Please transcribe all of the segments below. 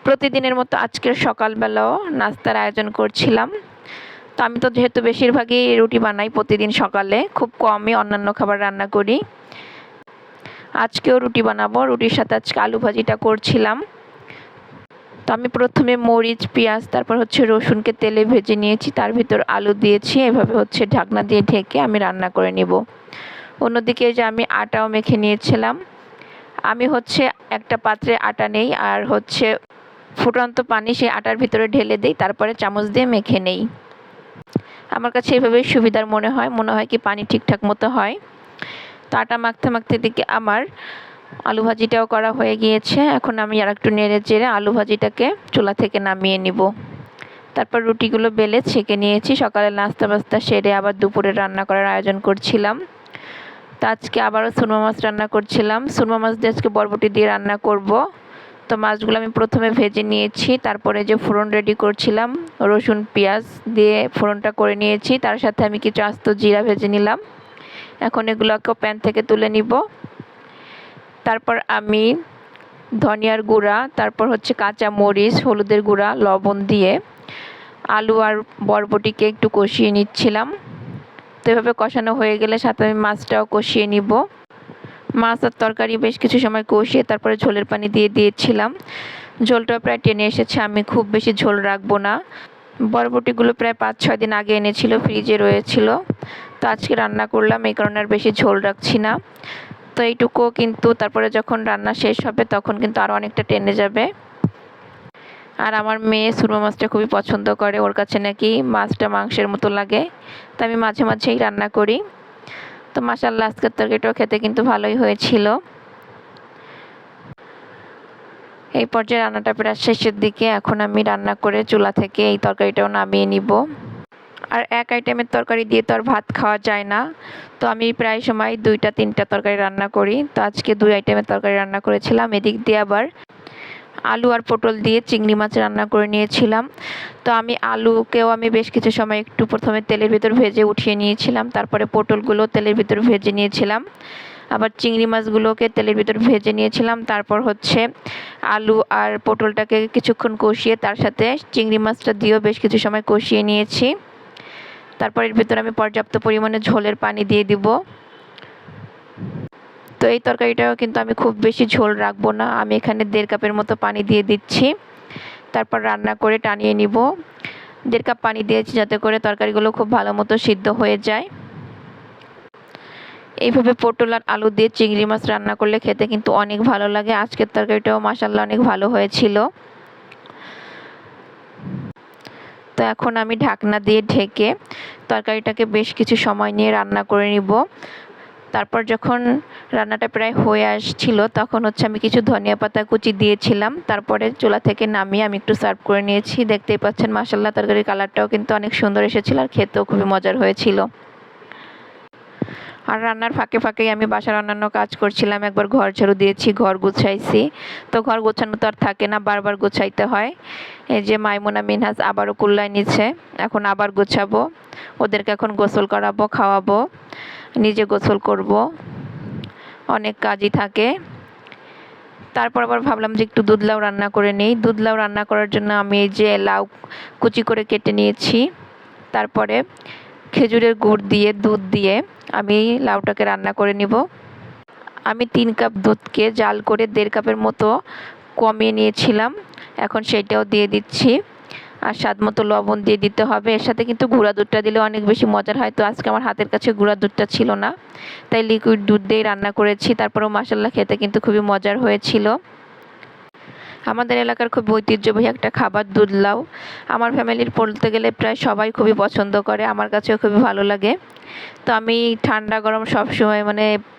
প্রতিদিনের মতো আজকের সকালবেলাও নাস্তার আয়োজন করছিলাম। তো আমি তো যেহেতু বেশিরভাগই রুটি বানাই প্রতিদিন সকালে, খুব কমই অন্যান্য খাবার রান্না করি। আজকেও রুটি বানাবো, রুটির সাথে আজকে আলু ভাজিটা করছিলাম। তো আমি প্রথমে মরিচ, পেঁয়াজ, তারপর রসুনকে তেলে ভেজে নিয়েছি, তার ভিতর আলু দিয়েছি। এভাবে ঢাকনা দিয়ে ঢেকে আমি রান্না করে নিব। অন্যদিকে যে আমি আটাও মেখে নিয়েছিলাম। আমি একটা পাত্রে আটা নেই আর ফুটন্ত পানি সেই আটার ভিতরে ঢেলে দিই, তারপরে চামচ দিয়ে মেখে নেই। আমার কাছে এভাবেই সুবিধার মনে হয় কি পানি ঠিকঠাক মতো হয়। তো আটা মাখতে মাখতে দিকে আমার আলু ভাজিটাও করা হয়ে গিয়েছে। এখন আমি আর একটু নেড়ে চেড়ে আলু ভাজিটাকে চুলা থেকে নামিয়ে নিব। তারপর রুটিগুলো বেলে ছেঁকে নিয়েছি। সকালে নাস্তা বাস্তা সেরে আবার দুপুরে রান্না করার আয়োজন করছিলাম। তো আজকে আবারও সুরমা মাছ রান্না করছিলাম। সুরমা মাছ দিয়ে আজকে বরবটি দিয়ে রান্না করব। তো মাছগুলো আমি প্রথমে ভেজে নিয়েছি, তারপরে যে ফোড়ন রেডি করছিলাম, রসুন পেঁয়াজ দিয়ে ফোড়নটা করে নিয়েছি। তার সাথে আমি কিছু আস্ত জিরা ভেজে নিলাম। এখন এগুলোকে প্যান থেকে তুলে নিব। তারপর আমি ধনিয়ার গুঁড়া, তারপর কাঁচা মরিচ, হলুদের গুঁড়া, লবণ দিয়ে আলু আর বরবটিকে একটু কষিয়ে নিচ্ছিলাম। তো এভাবে কষানো হয়ে গেলে সাথে আমি মাছটাও কষিয়ে নিব। মাছ আর তরকারি বেশ কিছু সময় কষিয়ে তারপরে ঝোলের পানি দিয়ে দিয়েছিলাম। ঝোলটা প্রায় টেনে এসেছে, আমি খুব বেশি ঝোল রাখবো না। বরবটিগুলো প্রায় 5-6 দিন আগে এনেছিল, ফ্রিজে রয়েছিল। তো আজকে রান্না করলাম, এই কারণে আর বেশি ঝোল রাখছি না। তো এইটুকু কিন্তু তারপরে যখন রান্না শেষ হবে তখন কিন্তু আরও অনেকটা টেনে যাবে। আর আমার মেয়ে সুরমা মাছটা খুবই পছন্দ করে, ওর কাছে নাকি মাছটা মাংসের মতো লাগে। তো আমি মাঝে মাঝেই রান্না করি। তো মাশাআল্লাহ আজকের তরকারিটাও খেতে কিন্তু ভালোই হয়েছিল। এই পর্যায়ে রান্নাটা প্রায় শেষের দিকে। এখন আমি রান্না করে চুলা থেকে এই তরকারিটাও নামিয়ে নিব। আর এক আইটেমের তরকারি দিয়ে তো আর ভাত খাওয়া যায় না। তো আমি প্রায় সময় 2-3টা তরকারি রান্না করি। তো আজকে 2 আইটেমের তরকারি রান্না করেছিলাম। এদিক দিয়ে আবার আলু আর পটল দিয়ে চিংড়ি মাছ রান্না করে নিয়েছিলাম। তো আলুকেও আমি বেশ কিছু সময় একটু প্রথমে তেলের ভিতর ভেজে উঠিয়ে নিয়েছিলাম, তারপরে পটলগুলো তেলের ভিতর ভেজে নিয়েছিলাম, আবার চিংড়ি মাছগুলোকে তেলের ভিতর ভেজে নিয়েছিলাম। তারপর আলু আর পটলটাকে কিছুক্ষণ কষিয়ে তার সাথে চিংড়ি মাছটা দিয়েও বেশ কিছু সময় কষিয়ে নিয়েছি। তারপর এর ভিতর আমি পর্যাপ্ত পরিমাণে ঝোলের পানি দিয়ে দিব। তো এই তরকারিটাও কিন্তু আমি খুব বেশি ঝোল রাখবো না, আমি এখানে 1.5 কাপের মতো পানি দিয়ে দিচ্ছি। তারপর রান্না করে টানিয়ে নিব। 1.5 কাপ পানি দিয়েছি যাতে করে তরকারিগুলো খুব ভালো মতো সিদ্ধ হয়ে যায়। এইভাবে পটল আর আলু দিয়ে চিংড়ি মাছ রান্না করলে খেতে কিন্তু অনেক ভালো লাগে। আজকের তরকারিটাও মাশাআল্লাহ অনেক ভালো হয়েছিল। তো এখন আমি ঢাকনা দিয়ে ঢেকে তরকারিটাকে বেশ কিছু সময় নিয়ে রান্না করে নিব। তারপর যখন রান্নাটা প্রায় হয়ে আসছিল তখন আমি কিছু ধনিয়া পাতা কুচি দিয়েছিলাম। তারপরে চুলা থেকে নামিয়ে আমি একটু সার্ভ করে নিয়েছি। দেখতেই পাচ্ছেন মাশাআল্লাহ তরকারির কালারটাও কিন্তু অনেক সুন্দর এসেছিল আর খেতেও খুবই মজার হয়েছিল। আর রান্নার ফাঁকে ফাঁকেই আমি বাসার অন্যান্য কাজ করছিলাম। একবার ঘর ঝাড়ু দিয়েছি, ঘর গুছাইছি। তো ঘর গোছানো তো আর থাকে না, বারবার গোছাইতে হয়। এই যে মাইমুনা মিনহাজ আবারও কুল্লায় নিচ্ছে, এখন আবার গোছাবো। ওদেরকে এখন গোসল করাবো, খাওয়াবো, নিজে গোসল করব, অনেক কাজই থাকে। তারপর আবার ভাবলাম যে একটু দুধ লাউ রান্না করে নিই। দুধ লাউ রান্না করার জন্য আমি এই যে লাউ কুচি করে কেটে নিয়েছি। তারপরে খেজুরের গুড় দিয়ে দুধ দিয়ে আমি লাউটাকে রান্না করে নিব। আমি 3 কাপ দুধকে জাল করে 1.5 কাপের মতো কমিয়ে নিয়েছিলাম, এখন সেটাও দিয়ে দিচ্ছি। আর স্বাদ মতো লবণ দিয়ে দিতে হবে। এর সাথে কিন্তু গুঁড়া দুধটা দিলে অনেক বেশি মজার হয়। তো আজকে আমার হাতের কাছে গুঁড়া দুধটা ছিল না, তাই লিকুইড দুধ দিয়েই রান্না করেছি। তারপরেও মাশাআল্লাহ খেতে কিন্তু খুবই মজার হয়েছিল। আমাদের এলাকার খুব ঐতিহ্যবাহী একটা খাবার দুধ লাউ। আমার ফ্যামিলির বলতে গেলে প্রায় সবাই খুবই পছন্দ করে, আমার কাছেও খুবই ভালো লাগে। তো আমি ঠান্ডা গরম সবসময়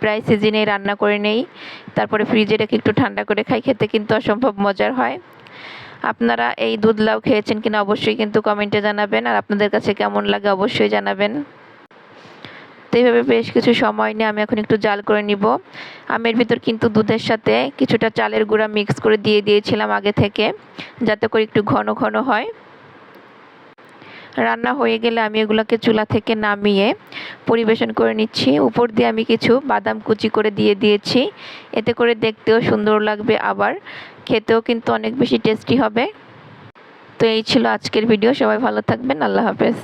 প্রায় সিজনেই রান্না করে নেই, তারপরে ফ্রিজে রেখে একটু ঠান্ডা করে খাই, খেতে কিন্তু অসম্ভব মজার হয়। আপনারা এই দুধ লাউ খেয়েছেন কিনা অবশ্যই কিন্তু কমেন্টে জানাবেন, আর আপনাদের কাছে কেমন লাগে অবশ্যই জানাবেন। তো এইভাবে বেশ কিছু সময় নিয়ে আমি এখন একটু জাল করে নিব। আমি এর ভিতর কিন্তু দুধের সাথে কিছুটা চালের গুঁড়া মিক্স করে দিয়ে দিয়েছিলাম আগে থেকে, যাতে করে একটু ঘন ঘন হয়। রান্না হয়ে গেলে আমি এগুলোকে চুলা থেকে নামিয়ে পরিবেশন করে নিচ্ছি। উপর দিয়ে আমি কিছু বাদাম কুচি করে দিয়ে দিয়েছি, এতে করে দেখতেও সুন্দর লাগবে, আবার খেতেও কিন্তু অনেক বেশি টেস্টি হবে। তো এই ছিল আজকের ভিডিও। সবাই ভালো থাকবেন। আল্লাহ হাফেজ।